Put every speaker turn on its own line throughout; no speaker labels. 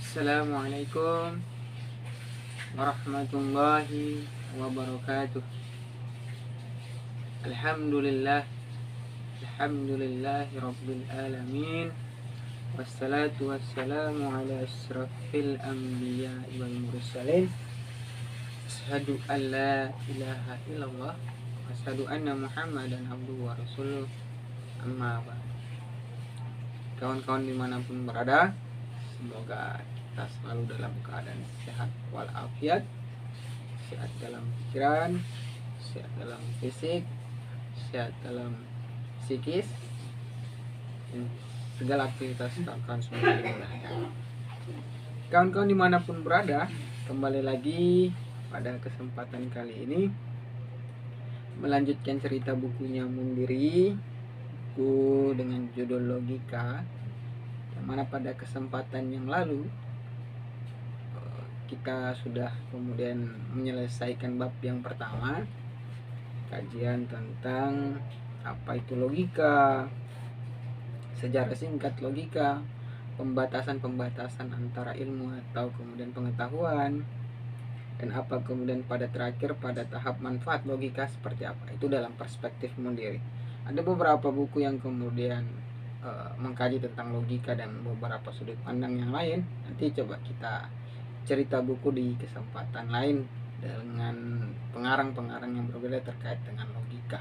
Assalamualaikum warahmatullahi wabarakatuh. Alhamdulillah, alhamdulillahi rabbil alamin. Wassalatu wassalamu ala asrafil anbiya wal mursalin. Asyhadu an la ilaha illallah wa asyhadu anna muhammadan abduhu wa rasuluh. Amma ba'd. Kawan-kawan dimanapun berada, semoga kita selalu dalam keadaan sehat walafiat, sehat dalam pikiran, sehat dalam fisik, sehat dalam psikis, dan segala aktivitas kawan-kawan semoga dimudahkan. Kawan-kawan dimanapun berada, kembali lagi pada kesempatan kali ini melanjutkan cerita bukunya Mundiri, buku dengan judul Logika, yang mana pada kesempatan yang lalu kita sudah kemudian menyelesaikan bab yang pertama, kajian tentang apa itu logika, sejarah singkat logika, pembatasan-pembatasan antara ilmu atau kemudian pengetahuan, dan apa kemudian pada terakhir pada tahap manfaat logika seperti apa, itu dalam perspektif Mundiri. Ada beberapa buku yang kemudian mengkaji tentang logika dan beberapa sudut pandang yang lain. Nanti coba kita cerita buku di kesempatan lain dengan pengarang-pengarang yang berbeda terkait dengan logika.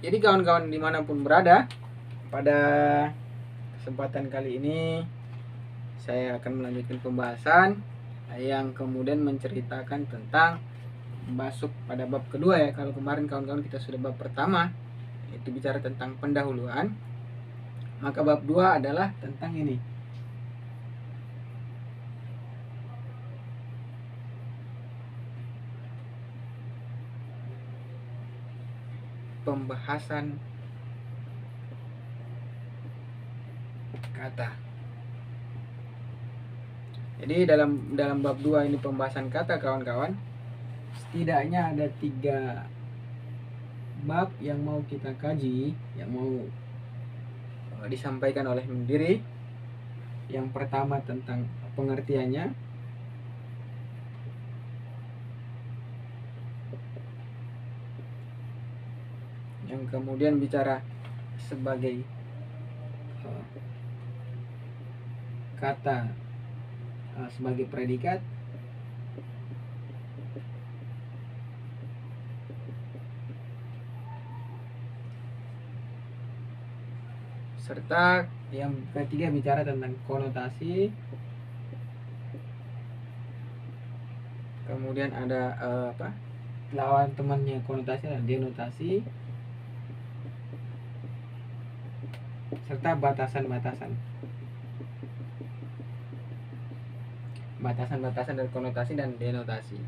Jadi kawan-kawan dimanapun berada, pada kesempatan kali ini saya akan melanjutkan pembahasan yang kemudian menceritakan tentang masuk pada bab kedua ya. Kalau kemarin kawan-kawan kita sudah bab pertama, itu bicara tentang pendahuluan, maka bab 2 adalah tentang ini, pembahasan kata. Jadi dalam bab 2 ini pembahasan kata kawan-kawan, setidaknya ada 3 bab yang mau kita kaji, yang mau disampaikan oleh Mundiri. Yang pertama tentang pengertiannya, yang kemudian bicara sebagai kata sebagai predikat, serta yang ketiga bicara tentang konotasi. Kemudian ada lawan temannya konotasi adalah denotasi, serta batasan-batasan dari konotasi dan denotasi.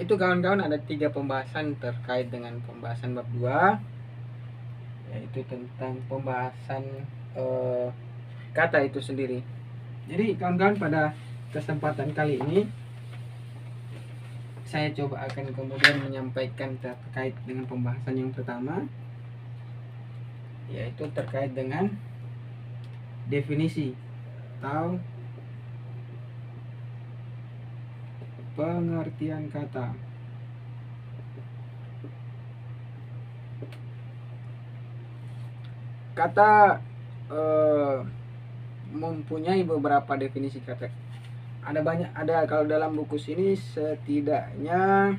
Itu kawan-kawan ada 3 pembahasan terkait dengan pembahasan bab 2, yaitu tentang pembahasan kata itu sendiri. Jadi kawan-kawan pada kesempatan kali ini saya coba akan kemudian menyampaikan terkait dengan pembahasan yang pertama, yaitu terkait dengan definisi atau pengertian kata. Kata mempunyai beberapa definisi kata. Ada kalau dalam buku sini setidaknya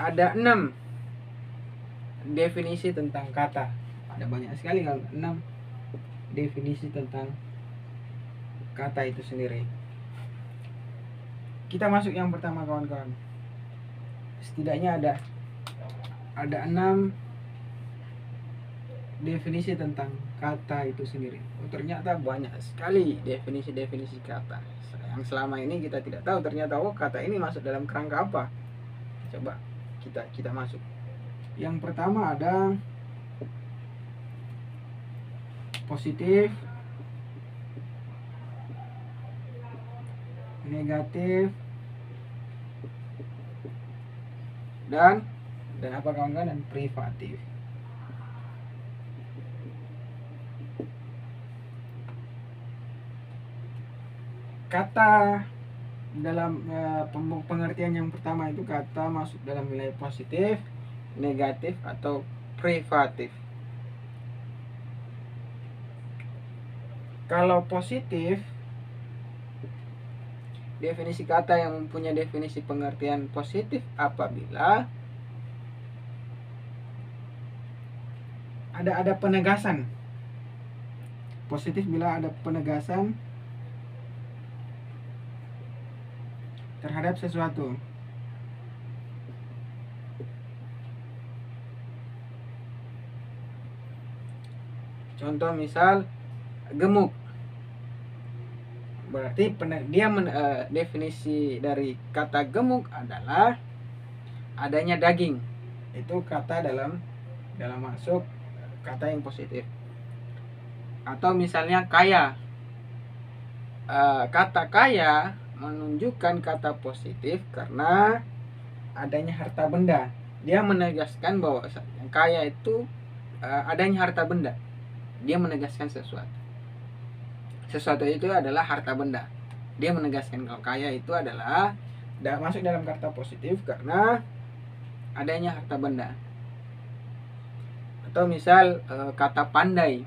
ada 6 definisi tentang kata. Ada banyak sekali, kalau 6 definisi tentang kata itu sendiri. Kita masuk yang pertama kawan-kawan. Setidaknya ada 6 definisi tentang kata itu sendiri. Ternyata banyak sekali definisi-definisi kata yang selama ini kita tidak tahu. Ternyata kata ini masuk dalam kerangka apa. Coba kita masuk. Yang pertama ada positif, negatif, dan apa kawan-kawan, dan privatif. kata dalam pengertian yang pertama itu kata masuk dalam nilai positif, negatif, atau privatif. Kalau positif, definisi kata yang mempunyai definisi pengertian positif apabila ada penegasan. Positif bila ada penegasan terhadap sesuatu. Contoh misal gemuk, berarti dia definisi dari kata gemuk adalah adanya daging. Itu kata dalam masuk kata yang positif. Atau misalnya kaya, kata kaya menunjukkan kata positif karena adanya harta benda. Dia menegaskan bahwa yang kaya itu adanya harta benda. Dia menegaskan sesuatu itu adalah harta benda. Dia menegaskan kalau kaya itu adalah masuk dalam kata positif karena adanya harta benda. Atau misal kata pandai,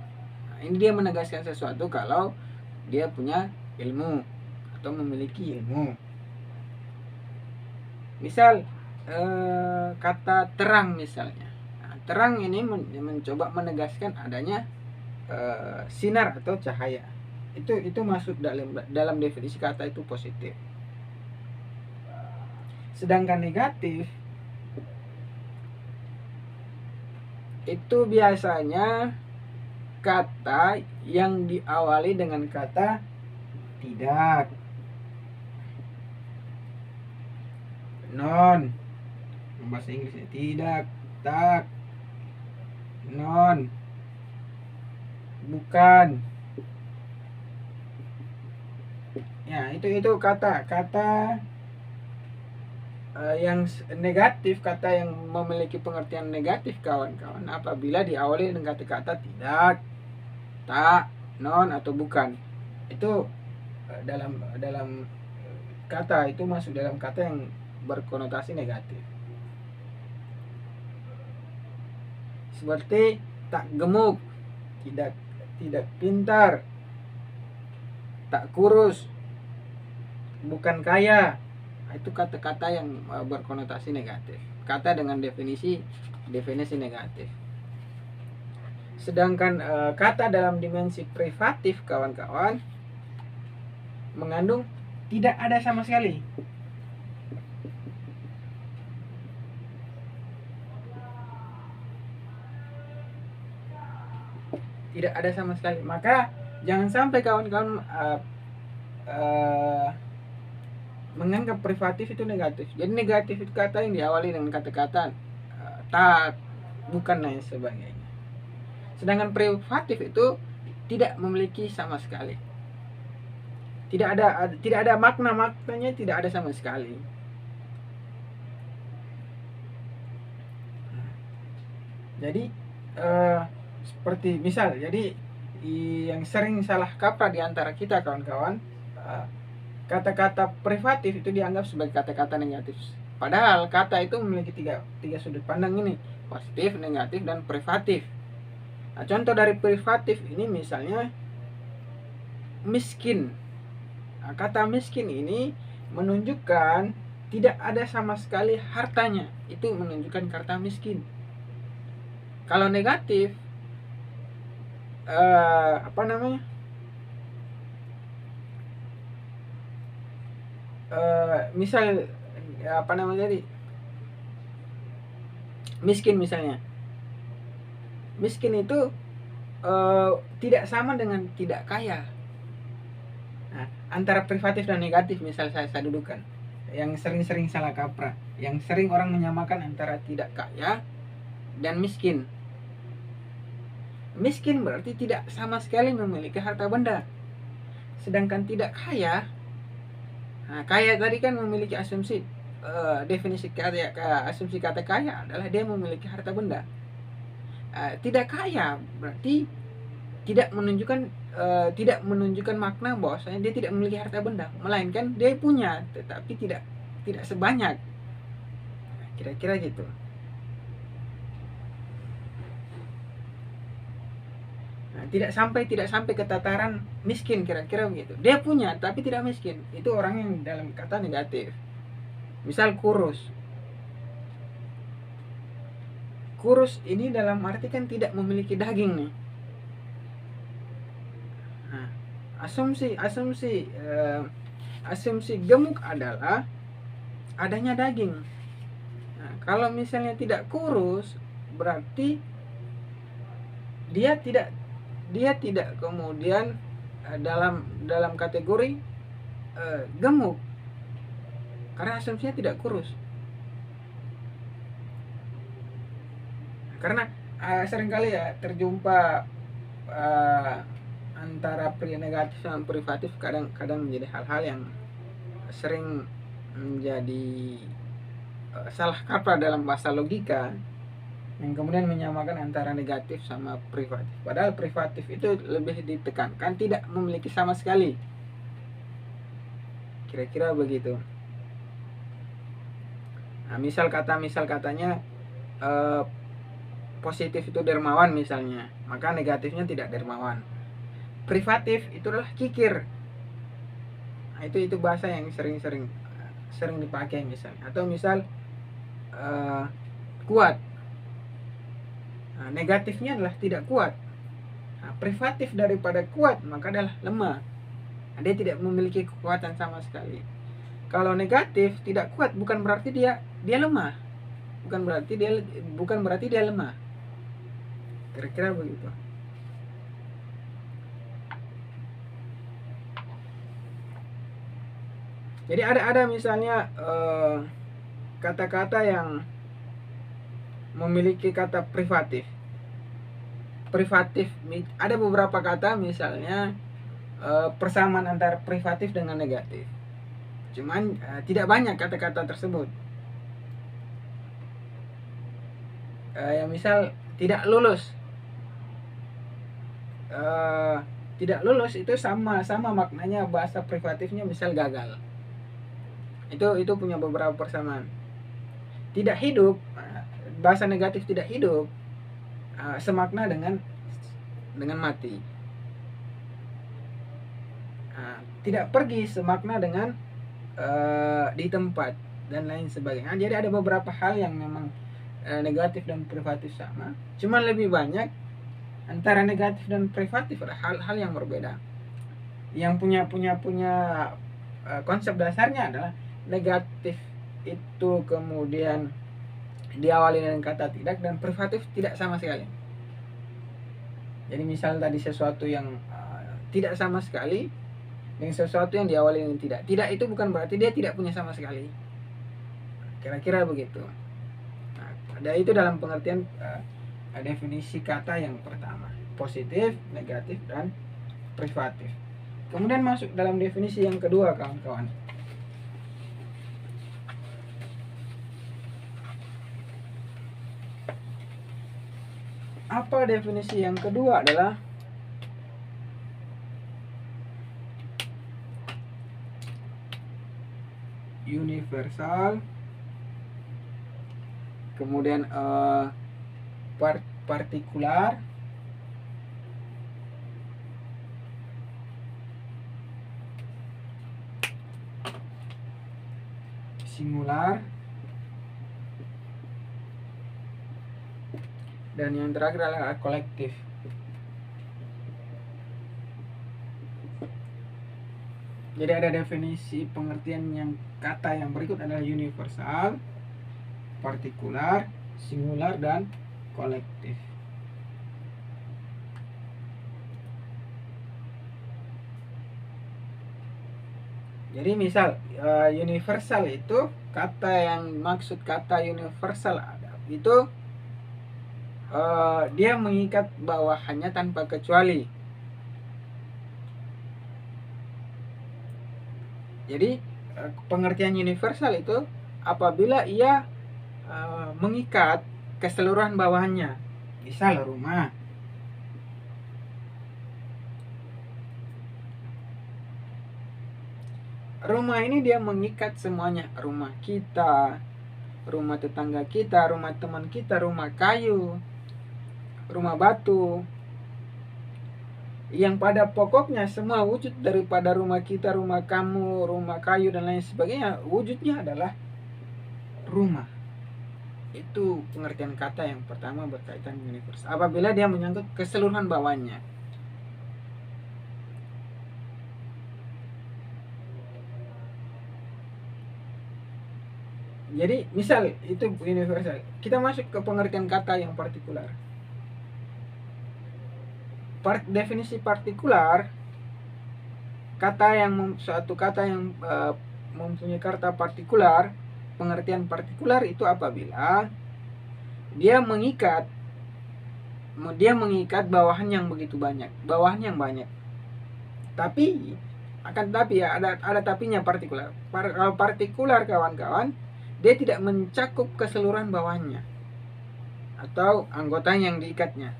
nah, ini dia menegaskan sesuatu kalau dia punya ilmu atau memiliki ilmu. Misal kata terang misalnya, nah, terang ini mencoba menegaskan adanya sinar atau cahaya. Itu masuk dalam definisi kata itu positif. Sedangkan negatif itu biasanya kata yang diawali dengan kata tidak, non, bahasa Inggrisnya tidak, tak, non, bukan. Ya, itu kata yang negatif, kata yang memiliki pengertian negatif kawan-kawan apabila diawali dengan kata-kata tidak, tak, non, atau bukan. Itu dalam kata itu masuk dalam kata yang berkonotasi negatif. Seperti tak gemuk, tidak pintar, tak kurus, bukan kaya. Itu kata-kata yang berkonotasi negatif. Kata dengan definisi negatif. Sedangkan kata dalam dimensi privatif kawan-kawan mengandung tidak ada sama sekali. Tidak ada sama sekali. Maka jangan sampai kawan-kawan menganggap privatif itu negatif. Jadi negatif itu kata yang diawali dengan kata-kata tak, bukan, dan sebagainya. Sedangkan privatif itu tidak memiliki sama sekali. Tidak ada maknanya, tidak ada sama sekali. Jadi seperti misal, jadi yang sering salah kaprah di antara kita kawan-kawan, kata-kata privatif itu dianggap sebagai kata-kata negatif. Padahal kata itu memiliki tiga sudut pandang ini, positif, negatif, dan privatif. Nah, contoh dari privatif ini misalnya miskin. Nah, kata miskin ini menunjukkan tidak ada sama sekali hartanya. Itu menunjukkan kata miskin. Kalau negatif, misal jadi miskin misalnya. Miskin itu tidak sama dengan tidak kaya. Nah, antara privatif dan negatif misal saya dudukan. Yang sering-sering salah kaprah, yang sering orang menyamakan antara tidak kaya dan miskin. Miskin berarti tidak sama sekali memiliki harta benda. Sedangkan tidak kaya, nah, kaya tadi kan memiliki asumsi, definisi asumsi kata kaya adalah dia memiliki harta benda. Tidak kaya berarti tidak menunjukkan tidak menunjukkan makna bahwasanya dia tidak memiliki harta benda, melainkan dia punya tetapi tidak sebanyak. Kira-kira gitu. Nah, tidak sampai ke tataran miskin, kira-kira begitu. Dia punya tapi tidak miskin. Itu orang yang dalam kata negatif. Misal kurus. Kurus ini dalam arti kan tidak memiliki daging nih. Nah, asumsi gemuk adalah adanya daging. Nah, kalau misalnya tidak kurus, berarti dia tidak kemudian dalam kategori gemuk, karena asumsinya tidak kurus. Karena seringkali ya terjumpa antara pria negatif dan privatif kadang menjadi hal-hal yang sering menjadi salah kaprah dalam bahasa logika, yang kemudian menyamakan antara negatif sama privatif. Padahal privatif itu lebih ditekankan tidak memiliki sama sekali. Kira-kira begitu. Nah, misal katanya positif itu dermawan misalnya, maka negatifnya tidak dermawan. Privatif itu adalah kikir. Nah, itu bahasa yang sering dipakai misalnya. Atau misal kuat. Nah, negatifnya adalah tidak kuat. Nah, privatif daripada kuat maka adalah lemah. Nah, dia tidak memiliki kekuatan sama sekali. Kalau negatif tidak kuat bukan berarti dia lemah. Bukan berarti dia lemah. Kira-kira begitu. Jadi ada misalnya kata-kata yang memiliki kata privatif. Ada beberapa kata misalnya persamaan antara privatif dengan negatif. Cuman tidak banyak kata-kata tersebut. Misal tidak lulus. Tidak lulus itu sama maknanya bahasa privatifnya misal gagal. Itu punya beberapa persamaan. Tidak hidup, bahasa negatif tidak hidup semakna dengan mati. Tidak pergi semakna dengan di tempat dan lain sebagainya. Jadi ada beberapa hal yang memang negatif dan privatif sama, cuma lebih banyak antara negatif dan privatif ada hal-hal yang berbeda. Yang punya konsep dasarnya adalah negatif itu kemudian diawali dengan kata tidak, dan privatif tidak sama sekali. Jadi misal tadi sesuatu yang tidak sama sekali dengan sesuatu yang diawali dengan tidak. Tidak itu bukan berarti dia tidak punya sama sekali. Kira-kira begitu. Nah, ada itu dalam pengertian definisi kata yang pertama, positif, negatif, dan privatif. Kemudian masuk dalam definisi yang kedua, kawan-kawan. Apa definisi yang kedua adalah universal, kemudian partikular, singular, dan yang terakhir adalah kolektif. Jadi ada definisi pengertian yang kata yang berikut adalah universal, partikular, singular, dan kolektif. Jadi misal universal itu kata yang maksud kata universal itu dia mengikat bawahannya tanpa kecuali. Jadi pengertian universal itu apabila ia mengikat keseluruhan bawahannya. Misal rumah, Rumah ini dia mengikat semuanya. Rumah kita, rumah tetangga kita, rumah teman kita, rumah kayu, rumah batu, yang pada pokoknya semua wujud daripada rumah kita, rumah kamu, rumah kayu dan lain sebagainya, wujudnya adalah rumah. Itu pengertian kata yang pertama berkaitan universal. Apabila dia menyangkut keseluruhan bawahnya. Jadi misal itu universal. Kita masuk ke pengertian kata yang partikular. Definisi partikular, suatu kata yang mempunyai kata partikular, pengertian partikular itu apabila dia mengikat bawahan yang begitu banyak, tapi ya ada tapinya partikular. Kalau partikular kawan-kawan, dia tidak mencakup keseluruhan bawahnya atau anggota yang diikatnya.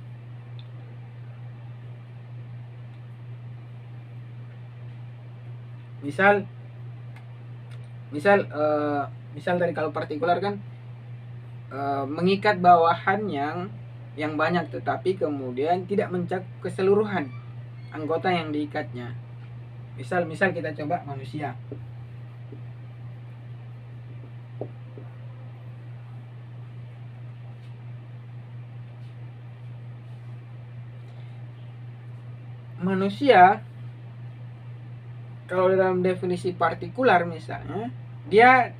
Misal tadi kalau partikular kan mengikat bawahan yang banyak, tetapi kemudian tidak mencakup keseluruhan anggota yang diikatnya. Misal kita coba manusia. Manusia kalau dalam definisi partikular misalnya, dia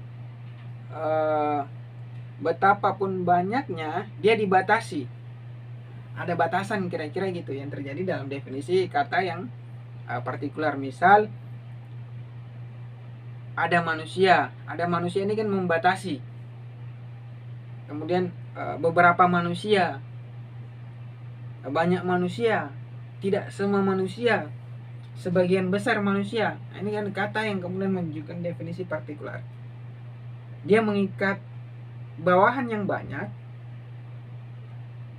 betapapun banyaknya dia dibatasi. Ada batasan kira-kira gitu yang terjadi dalam definisi kata yang partikular. Misal ada manusia ini kan membatasi. Kemudian beberapa manusia, banyak manusia, tidak semua manusia, sebagian besar manusia. Nah, ini kan kata yang kemudian menunjukkan definisi partikular. Dia mengikat bawahan yang banyak,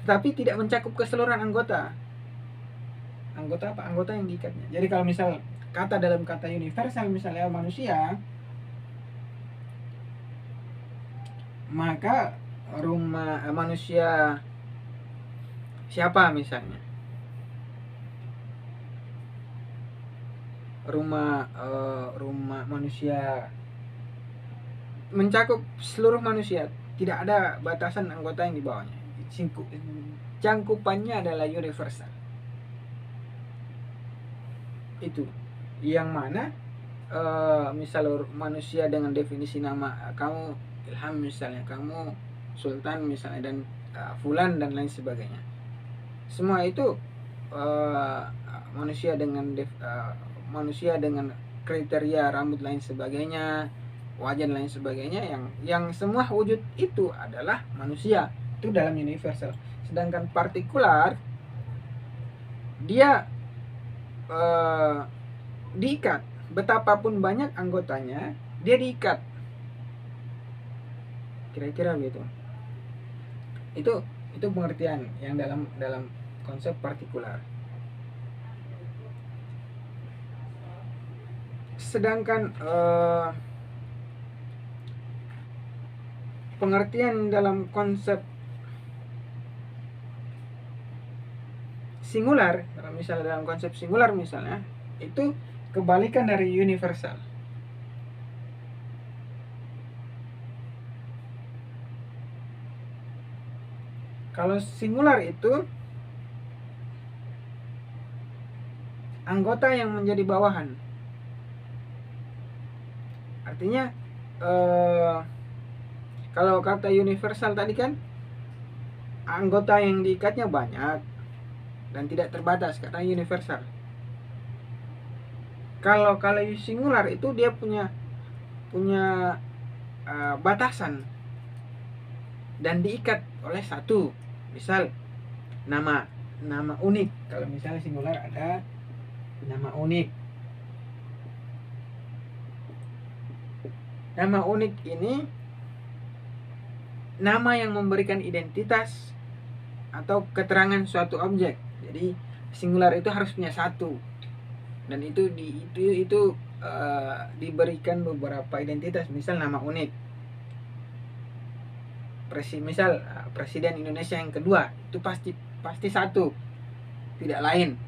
tetapi tidak mencakup keseluruhan anggota. Anggota yang diikatnya. Jadi kalau misal kata dalam kata universal misalnya manusia, maka rumah manusia siapa misalnya? Rumah manusia mencakup seluruh manusia, tidak ada batasan anggota yang di bawahnya. Cangkupannya adalah universal. Itu yang mana misal manusia dengan definisi nama kamu Ilham misalnya, kamu Sultan misalnya, dan Fulan dan lain sebagainya. Semua itu manusia dengan kriteria rambut lain sebagainya, wajah lain sebagainya, yang semua wujud itu adalah manusia. Itu dalam universal. Sedangkan partikular dia diikat, betapapun banyak anggotanya dia diikat, kira-kira gitu. Itu pengertian yang dalam konsep partikular. Sedangkan pengertian dalam konsep singular, dalam konsep singular misalnya, itu kebalikan dari universal. Kalau singular itu anggota yang menjadi bawahan. Artinya kalau kata universal tadi kan anggota yang diikatnya banyak dan tidak terbatas, kata universal. Kalau singular itu dia punya batasan dan diikat oleh satu. Misal nama unik. Kalau misalnya singular ada nama unik. Nama unik ini nama yang memberikan identitas atau keterangan suatu objek. Jadi singular itu harus punya satu. dan itu diberikan beberapa identitas, misal nama unik. Misal presiden Indonesia yang kedua itu pasti satu, tidak lain,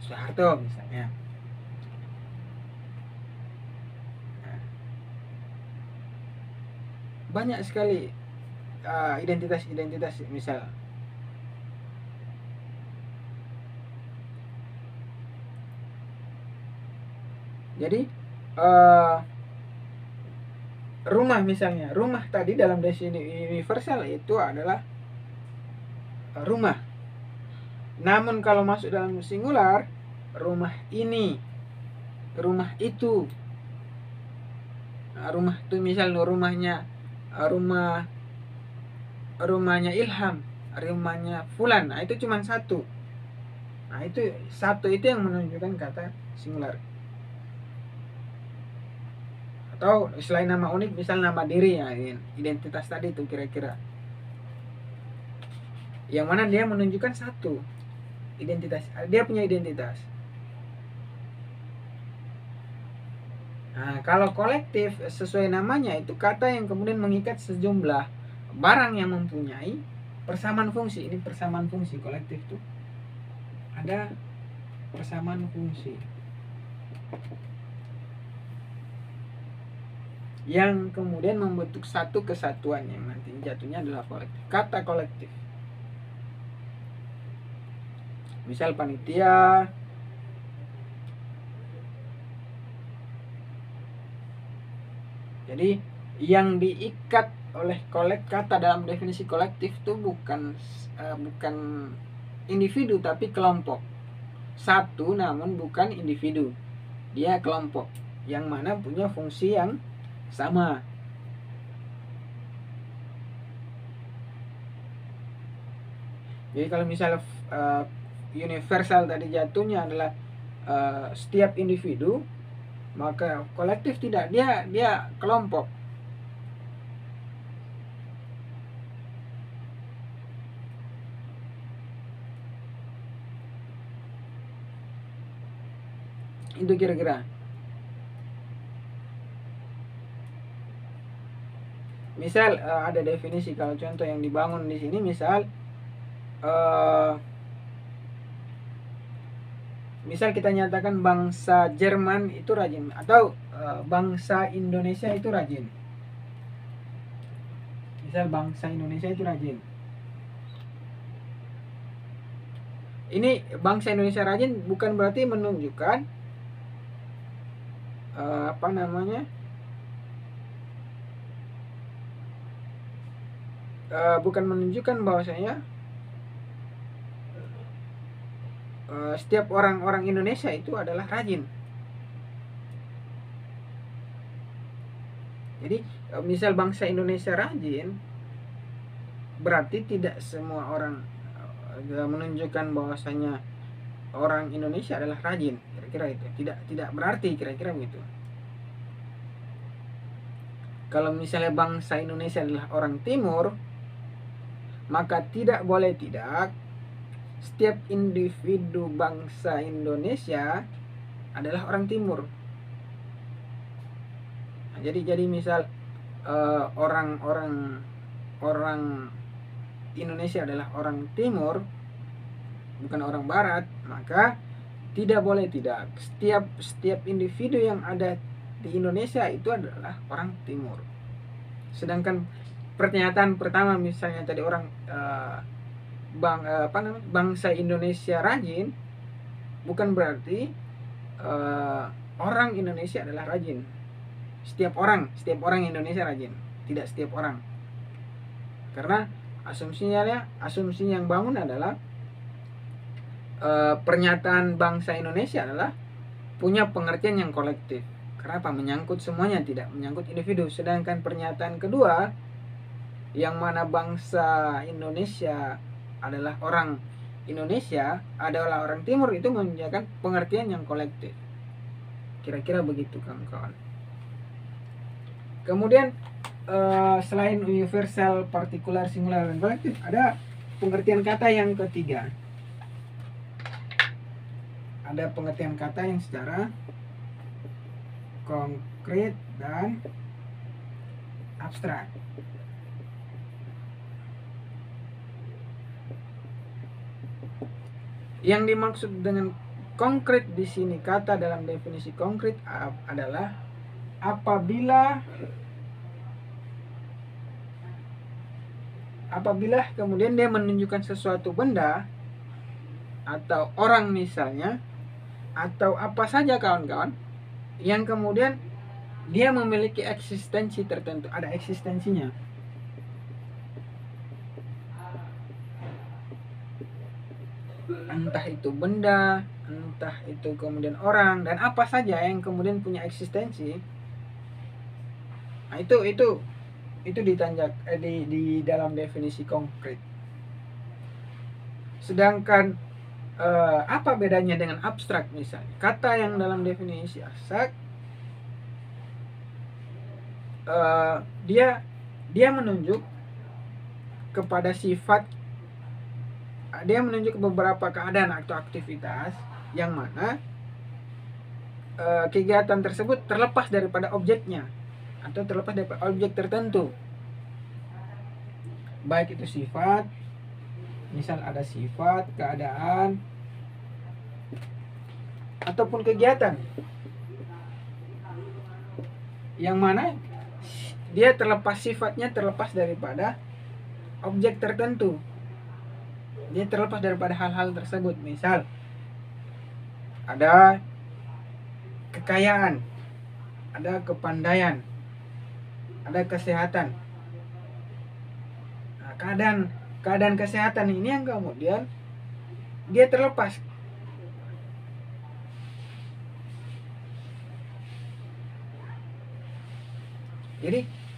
Soeharto misalnya. Banyak sekali identitas misal. Jadi rumah misalnya, rumah tadi dalam definisi universal itu adalah rumah. Namun kalau masuk dalam singular, rumah ini, rumah itu. Rumah itu misal rumahnya Ilham, rumahnya Fulan. Nah, itu cuma satu. Nah, itu satu itu yang menunjukkan kata singular. Atau selain nama unik, misal nama diri, ya, identitas tadi itu kira-kira. Yang mana dia menunjukkan satu identitas, dia punya identitas. Nah, kalau kolektif sesuai namanya itu kata yang kemudian mengikat sejumlah barang yang mempunyai persamaan fungsi. Ini persamaan fungsi kolektif tuh. Ada persamaan fungsi yang kemudian membentuk satu kesatuan yang nanti jatuhnya adalah kolektif. Kata kolektif. Misal panitia, jadi yang diikat oleh kata dalam definisi kolektif itu bukan individu tapi kelompok. Satu namun bukan individu, dia kelompok yang mana punya fungsi yang sama. Jadi kalau misalnya universal tadi jatuhnya adalah setiap individu, maka kolektif tidak, dia kelompok. Itu kira-kira. Misal ada definisi, kalau contoh yang dibangun di sini, misal misal kita nyatakan bangsa Jerman itu rajin, atau bangsa Indonesia itu rajin. Misal bangsa Indonesia itu rajin. Ini bangsa Indonesia rajin bukan berarti menunjukkan bukan menunjukkan bahwasanya setiap orang Indonesia itu adalah rajin. Jadi misal bangsa Indonesia rajin, berarti tidak semua orang menunjukkan bahwasanya orang Indonesia adalah rajin, kira-kira itu. Tidak berarti, kira-kira begitu. Kalau misalnya bangsa Indonesia adalah orang Timur, maka tidak boleh tidak setiap individu bangsa Indonesia adalah orang Timur. Nah, jadi misal orang Indonesia adalah orang Timur, bukan orang Barat, maka tidak boleh tidak setiap individu yang ada di Indonesia itu adalah orang Timur. Sedangkan pernyataan pertama misalnya tadi orang bangsa Indonesia rajin, bukan berarti orang Indonesia adalah rajin. Setiap orang Indonesia rajin, tidak setiap orang. Karena asumsi yang bangun adalah pernyataan bangsa Indonesia adalah punya pengertian yang kolektif. Kenapa? Menyangkut semuanya, tidak menyangkut individu. Sedangkan pernyataan kedua, yang mana bangsa Indonesia adalah orang Indonesia, adalah orang Timur, itu menunjukkan pengertian yang kolektif. Kira-kira begitu kawan-kawan. Kemudian selain universal, partikular, singular, dan kolektif, ada pengertian kata yang ketiga. ada pengertian kata yang secara konkret dan abstrak. Yang dimaksud dengan konkret di sini, kata dalam definisi konkret adalah apabila kemudian dia menunjukkan sesuatu benda atau orang misalnya, atau apa saja kawan-kawan, yang kemudian dia memiliki eksistensi tertentu, ada eksistensinya. Entah itu benda, entah itu kemudian orang, dan apa saja yang kemudian punya eksistensi. Nah, itu ditanjak di dalam definisi konkret. Sedangkan apa bedanya dengan abstrak misalnya? Kata yang dalam definisi abstrak dia menunjuk kepada sifat, dia menunjuk beberapa keadaan atau aktivitas yang mana kegiatan tersebut terlepas daripada objeknya atau terlepas dari objek tertentu, baik itu sifat, misal ada sifat, keadaan, ataupun kegiatan yang mana dia terlepas, sifatnya terlepas daripada objek tertentu, dia terlepas daripada hal-hal tersebut. Misal ada kekayaan, ada kepandaian, ada kesehatan. Nah, keadaan kesehatan ini yang kemudian dia terlepas.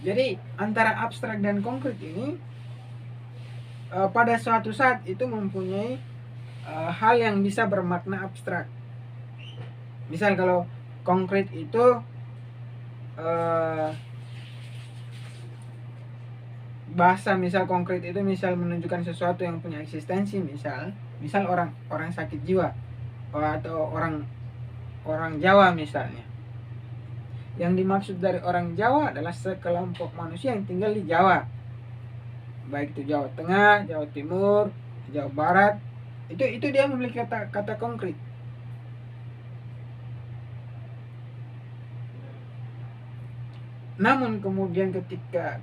Jadi antara abstrak dan konkret ini pada suatu saat itu mempunyai hal yang bisa bermakna abstrak. Misal kalau konkret itu bahasa, misal konkret itu misal menunjukkan sesuatu yang punya eksistensi, misal orang sakit jiwa atau orang Jawa misalnya. Yang dimaksud dari orang Jawa adalah sekelompok manusia yang tinggal di Jawa, baik itu Jawa Tengah, Jawa Timur, Jawa Barat. Itu dia memiliki kata konkret. Namun kemudian ketika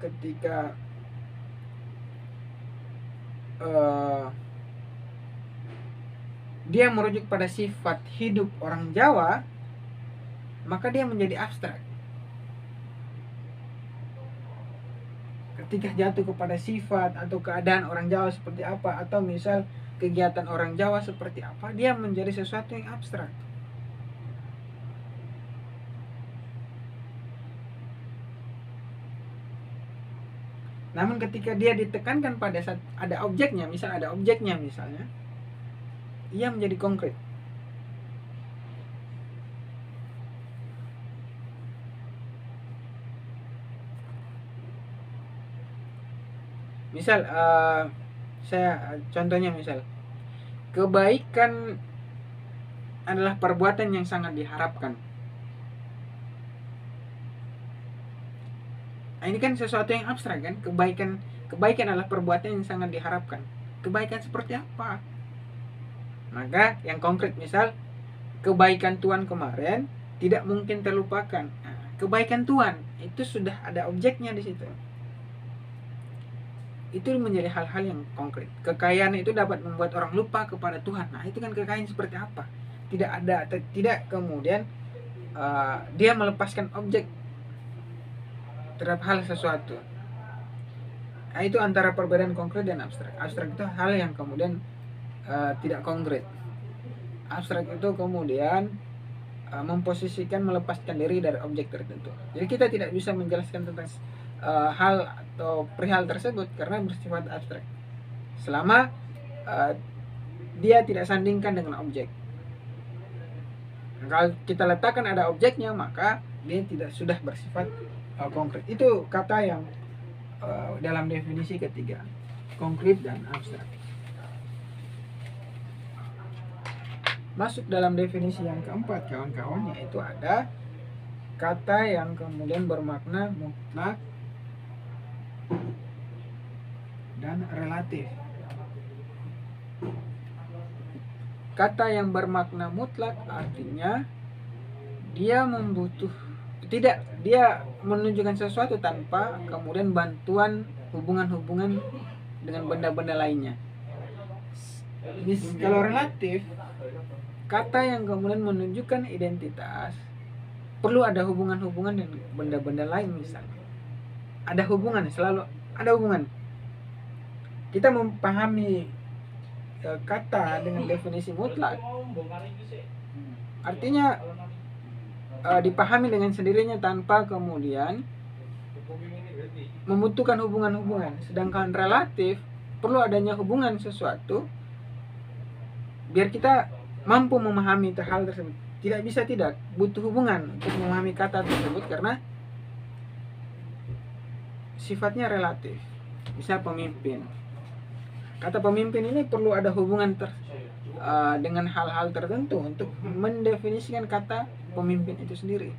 dia merujuk pada sifat hidup orang Jawa, maka dia menjadi abstrak. Ketika jatuh kepada sifat atau keadaan orang Jawa seperti apa, atau misal kegiatan orang Jawa seperti apa, dia menjadi sesuatu yang abstrak. Namun ketika dia ditekankan pada saat ada objeknya, misalnya, ia menjadi konkret. Misal contohnya misal kebaikan adalah perbuatan yang sangat diharapkan. Nah, ini kan sesuatu yang abstrak kan? Kebaikan adalah perbuatan yang sangat diharapkan. Kebaikan seperti apa? Maka yang konkret, misal kebaikan Tuhan kemarin tidak mungkin terlupakan. Nah, kebaikan Tuhan itu sudah ada objeknya di situ. Itu menjadi hal-hal yang konkret. Kekayaan itu dapat membuat orang lupa kepada Tuhan. Nah, itu kan kekayaan seperti apa? Tidak kemudian dia melepaskan objek terhadap hal sesuatu. Nah, itu antara perbedaan konkret dan abstrak. Abstrak itu hal yang kemudian tidak konkret. Abstrak itu kemudian memposisikan, melepaskan diri dari objek tertentu. Jadi kita tidak bisa menjelaskan tentang hal atau perihal tersebut karena bersifat abstrak selama dia tidak sandingkan dengan objek. Nah, kalau kita letakkan ada objeknya, maka dia tidak sudah bersifat konkret. Itu kata yang dalam definisi ketiga, konkret dan abstrak. Masuk dalam definisi yang keempat kawan-kawan, yaitu ada kata yang kemudian bermakna mutlak dan relatif. Kata yang bermakna mutlak artinya dia menunjukkan sesuatu tanpa kemudian bantuan hubungan-hubungan dengan benda-benda lainnya. Kalau relatif, kata yang kemudian menunjukkan identitas perlu ada hubungan-hubungan dengan benda-benda lain misalnya. Ada hubungan, selalu ada hubungan. Kita memahami kata dengan definisi mutlak, artinya dipahami dengan sendirinya tanpa kemudian membutuhkan hubungan-hubungan. Sedangkan relatif perlu adanya hubungan sesuatu biar kita mampu memahami hal tersebut. Tidak bisa tidak butuh hubungan untuk memahami kata tersebut karena sifatnya relatif. Misal pemimpin. Kata pemimpin ini perlu ada hubungan dengan hal-hal tertentu untuk mendefinisikan kata pemimpin itu sendiri.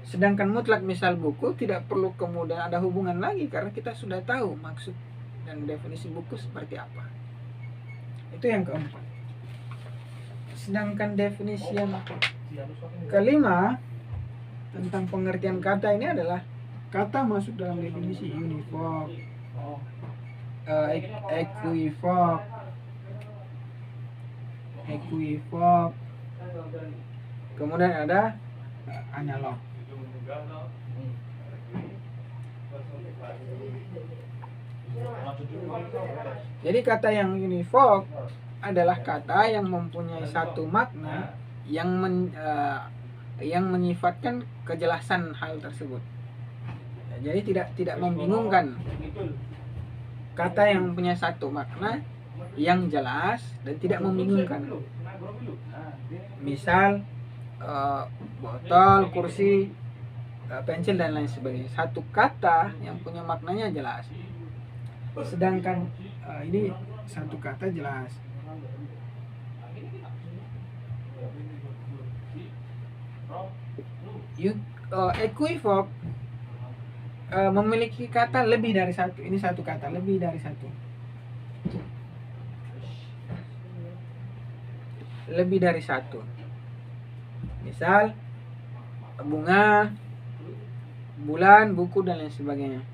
Sedangkan mutlak misal buku tidak perlu kemudian ada hubungan lagi karena kita sudah tahu maksud dan definisi buku seperti apa. Itu yang keempat. Sedangkan definisi yang kelima tentang pengertian kata ini adalah kata masuk dalam definisi univoc, equivoc, kemudian ada analog. Jadi kata yang univoc adalah kata yang mempunyai satu makna yang menyifatkan kejelasan hal tersebut. Jadi tidak membingungkan. Kata yang mempunyai satu makna yang jelas dan tidak membingungkan. Misal botol, kursi, pensil dan lain sebagainya. Satu kata yang punya maknanya jelas. Sedangkan ini satu kata jelas. Equivoc memiliki kata lebih dari satu. Ini satu kata lebih dari satu. Lebih dari satu. Misal bunga, bulan, buku dan lain sebagainya.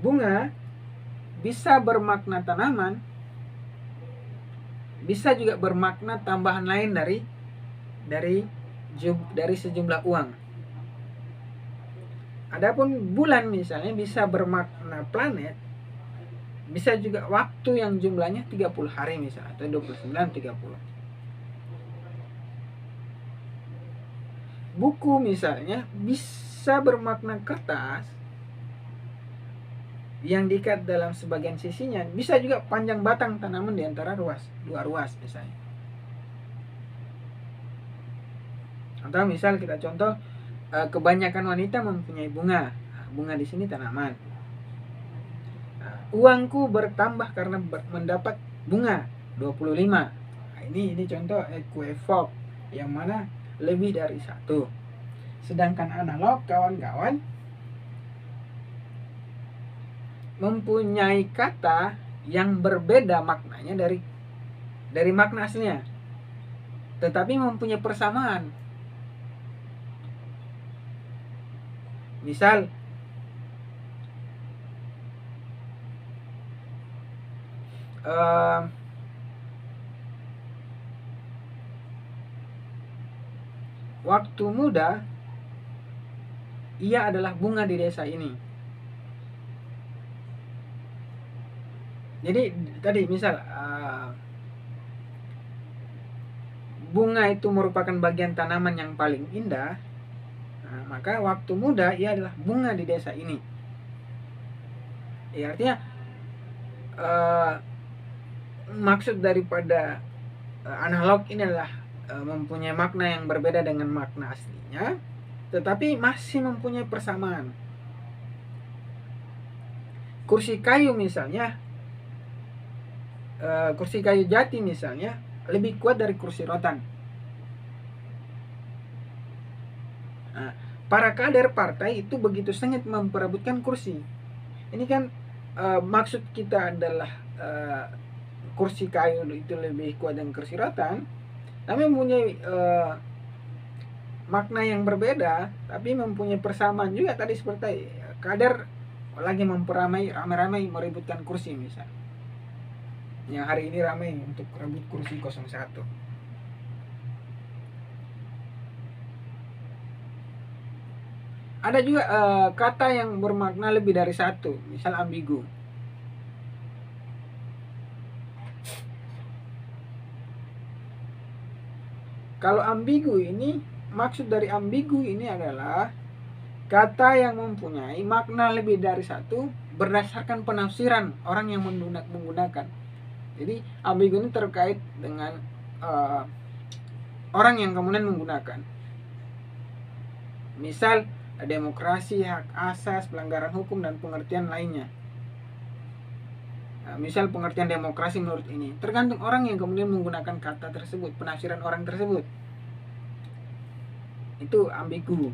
Bunga bisa bermakna tanaman, bisa juga bermakna tambahan lain dari sejumlah uang. Adapun bulan misalnya bisa bermakna planet, bisa juga waktu yang jumlahnya 30 hari misalnya atau 29 30. Buku misalnya bisa bermakna kertas yang diikat dalam sebagian sisinya, bisa juga panjang batang tanaman di antara dua ruas misalnya. Atau misal kita contoh, kebanyakan wanita mempunyai bunga. Bunga di sini tanaman. Uangku bertambah karena mendapat bunga 25. Ini contoh equivoc yang mana lebih dari satu. Sedangkan analog kawan-kawan mempunyai kata yang berbeda maknanya dari makna aslinya, tetapi mempunyai persamaan. Misal waktu muda ia adalah bunga di desa ini. Jadi tadi misal bunga itu merupakan bagian tanaman yang paling indah. Maka waktu muda ia adalah bunga di desa ini. Ya, artinya maksud daripada analog ini adalah mempunyai makna yang berbeda dengan makna aslinya, tetapi masih mempunyai persamaan. Kursi kayu misalnya kursi kayu jati misalnya lebih kuat dari kursi rotan. Nah, para kader partai itu begitu sangat memperebutkan kursi. Ini kan maksud kita adalah kursi kayu itu lebih kuat dari kursi rotan, tapi mempunyai makna yang berbeda, tapi mempunyai persamaan juga tadi seperti kader lagi ramai-ramai meributkan kursi misalnya. Yang hari ini ramai untuk rebut kursi 01. Ada juga kata yang bermakna lebih dari satu, misal ambigu. Kalau ambigu ini, maksud dari ambigu ini adalah kata yang mempunyai makna lebih dari satu berdasarkan penafsiran orang yang menggunakan. Jadi ambigu ini terkait dengan orang yang kemudian menggunakan. Misal demokrasi, hak asas, pelanggaran hukum, dan pengertian lainnya. Misal pengertian demokrasi menurut ini tergantung orang yang kemudian menggunakan kata tersebut, penafsiran orang tersebut. Itu ambigu.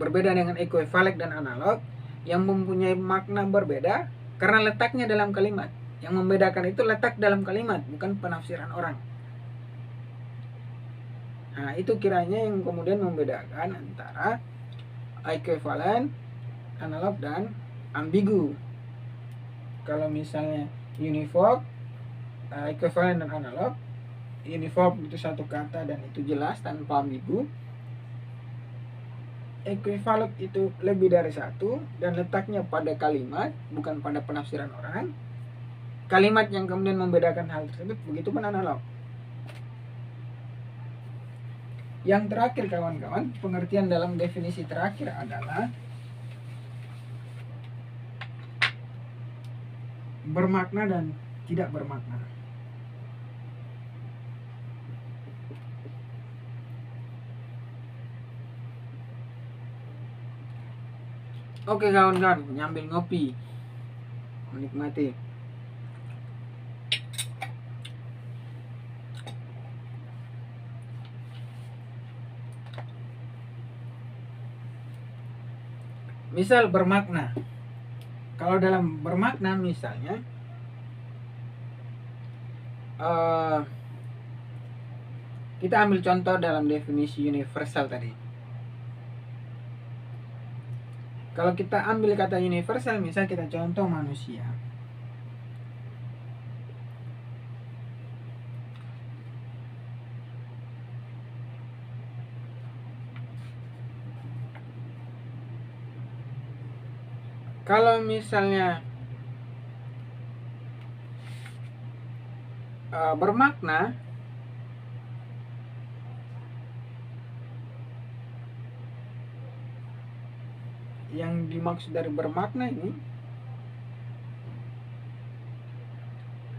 Berbeda dengan ekuivalen dan analog yang mempunyai makna berbeda karena letaknya dalam kalimat. Yang membedakan itu letak dalam kalimat, bukan penafsiran orang. Nah, itu kiranya yang kemudian membedakan antara ekuivalen, analog, dan ambigu. Kalau misalnya univoc, ekuivalen dan analog, univoc itu satu kata dan itu jelas tanpa ambigu. Ekuivalen itu lebih dari satu dan letaknya pada kalimat, bukan pada penafsiran orang. Kalimat yang kemudian membedakan hal tersebut, begitu pun analog. Yang terakhir kawan-kawan, pengertian dalam definisi terakhir adalah bermakna dan tidak bermakna. Oke kawan-kawan, nyambil ngopi, menikmati. Misal bermakna. Kalau dalam bermakna misalnya kita ambil contoh dalam definisi universal tadi. Kalau kita ambil kata universal, misal kita contoh manusia. Kalau misalnya bermakna, yang dimaksud dari bermakna ini,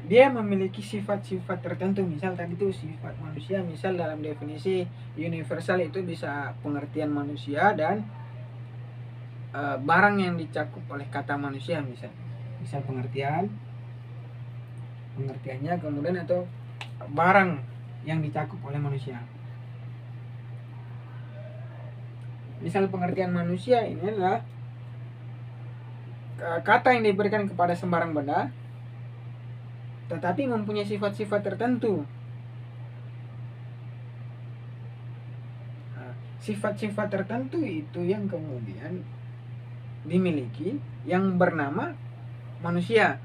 dia memiliki sifat-sifat tertentu. Misal tadi itu sifat manusia, misal dalam definisi universal itu bisa pengertian manusia dan barang yang dicakup oleh kata manusia, misal pengertiannya kemudian atau barang yang dicakup oleh manusia. Misal pengertian manusia ini adalah kata yang diberikan kepada sembarang benda tetapi mempunyai sifat-sifat tertentu. Sifat-sifat tertentu itu yang kemudian dimiliki yang bernama manusia,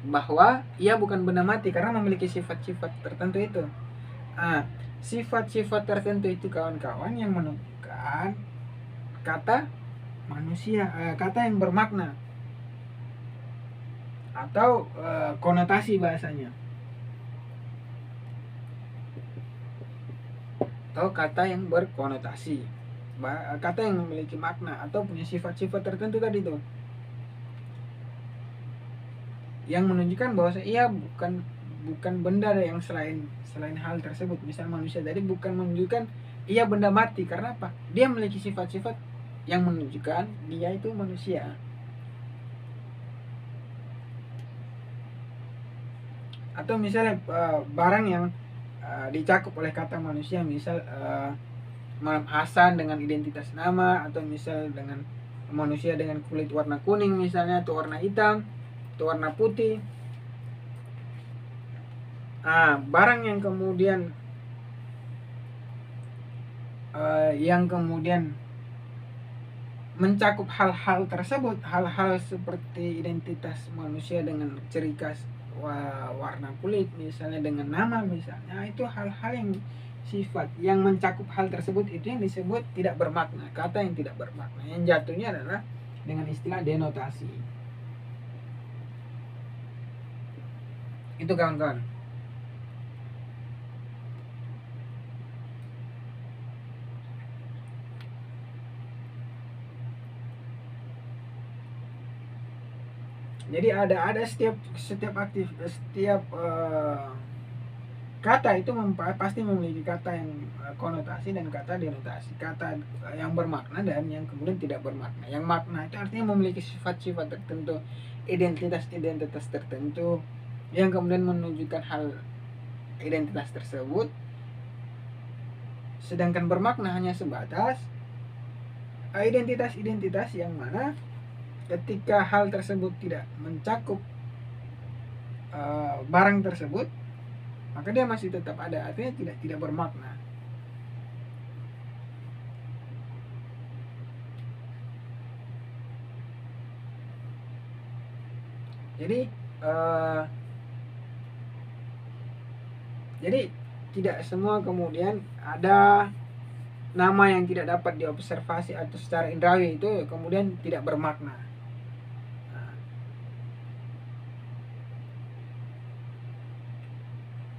bahwa ia bukan benda mati karena memiliki sifat-sifat tertentu itu. Sifat-sifat tertentu itu kawan-kawan yang menunjukkan kata manusia, kata yang bermakna atau konotasi bahasanya, atau kata yang berkonotasi, kata yang memiliki makna atau punya sifat-sifat tertentu tadi itu, yang menunjukkan bahwa ia bukan benda yang selain hal tersebut. Misal manusia tadi bukan menunjukkan ia benda mati karena apa? Dia memiliki sifat-sifat yang menunjukkan dia itu manusia. atau misalnya barang yang dicakup oleh kata manusia, misal Malam Hasan dengan identitas nama, atau misal dengan manusia dengan kulit warna kuning misalnya, atau warna hitam, atau warna putih. Barang yang kemudian mencakup hal-hal tersebut, hal-hal seperti identitas manusia dengan ciri khas warna kulit misalnya, dengan nama misalnya, itu hal-hal yang sifat yang mencakup hal tersebut, itu yang disebut tidak bermakna, kata yang tidak bermakna, yang jatuhnya adalah dengan istilah denotasi. Itu kawan-kawan. Jadi ada setiap kata itu pasti memiliki kata yang konotasi dan kata denotasi, kata yang bermakna dan yang kemudian tidak bermakna. Yang makna itu artinya memiliki sifat-sifat tertentu, identitas tertentu yang kemudian menunjukkan hal identitas tersebut. Sedangkan bermakna hanya sebatas identitas yang mana ketika hal tersebut tidak mencakup barang tersebut, maka dia masih tetap ada, artinya tidak bermakna. Jadi tidak semua kemudian ada nama yang tidak dapat diobservasi atau secara indrawi itu kemudian tidak bermakna.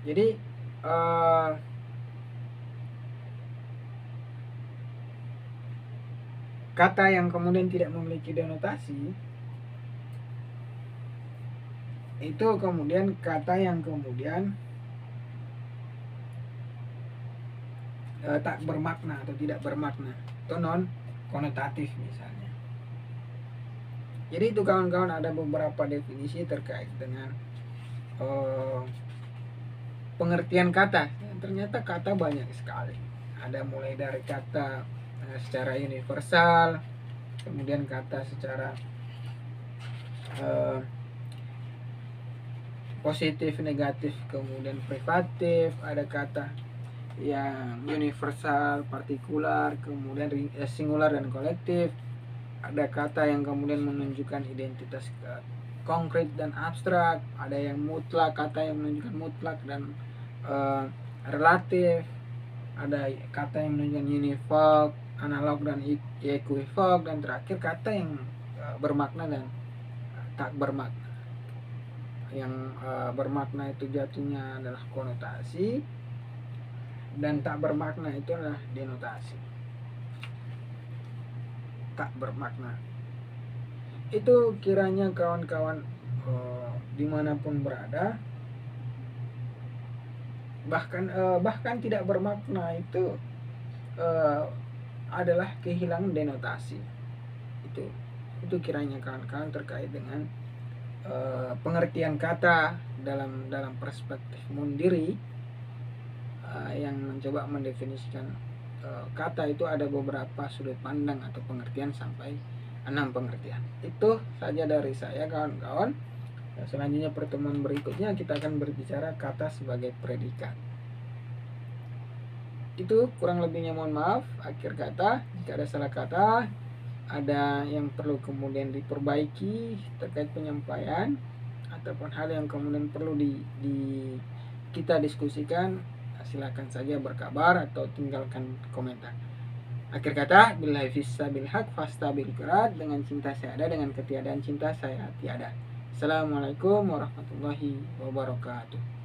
Jadi kata yang kemudian tidak memiliki denotasi itu kemudian kata yang kemudian tak bermakna atau tidak bermakna, atau non konotatif misalnya. Jadi itu kawan-kawan, ada beberapa definisi terkait dengan pengertian kata. Ternyata kata banyak sekali. Ada mulai dari kata secara universal, kemudian kata secara positif, negatif, kemudian privatif, ada kata yang universal, partikular, kemudian singular dan kolektif, ada kata yang kemudian menunjukkan identitas konkret dan abstrak, ada yang mutlak, kata yang menunjukkan mutlak dan relatif, ada kata yang menunjukkan univoc, analog dan equivoc, dan terakhir kata yang bermakna dan tak bermakna. Yang bermakna itu jatuhnya adalah konotasi, dan tak bermakna itu adalah denotasi. Tak bermakna itu kiranya kawan-kawan dimanapun berada, bahkan tidak bermakna itu adalah kehilangan denotasi. Itu kiranya kawan-kawan terkait dengan pengertian kata dalam perspektif Mundiri, yang mencoba mendefinisikan kata itu ada beberapa sudut pandang atau pengertian sampai 6 pengertian. Itu saja dari saya kawan-kawan. Selanjutnya pertemuan berikutnya kita akan berbicara kata sebagai predikat. Itu kurang lebihnya mohon maaf. Akhir kata, jika ada salah kata, ada yang perlu kemudian diperbaiki terkait penyampaian, ataupun hal yang kemudian perlu kita diskusikan, silakan saja berkabar atau tinggalkan komentar. Akhir kata, billahi fissabil haq fastabil qiraat, dengan cinta saya ada, dengan ketiadaan cinta saya tiada. Assalamualaikum warahmatullahi wabarakatuh.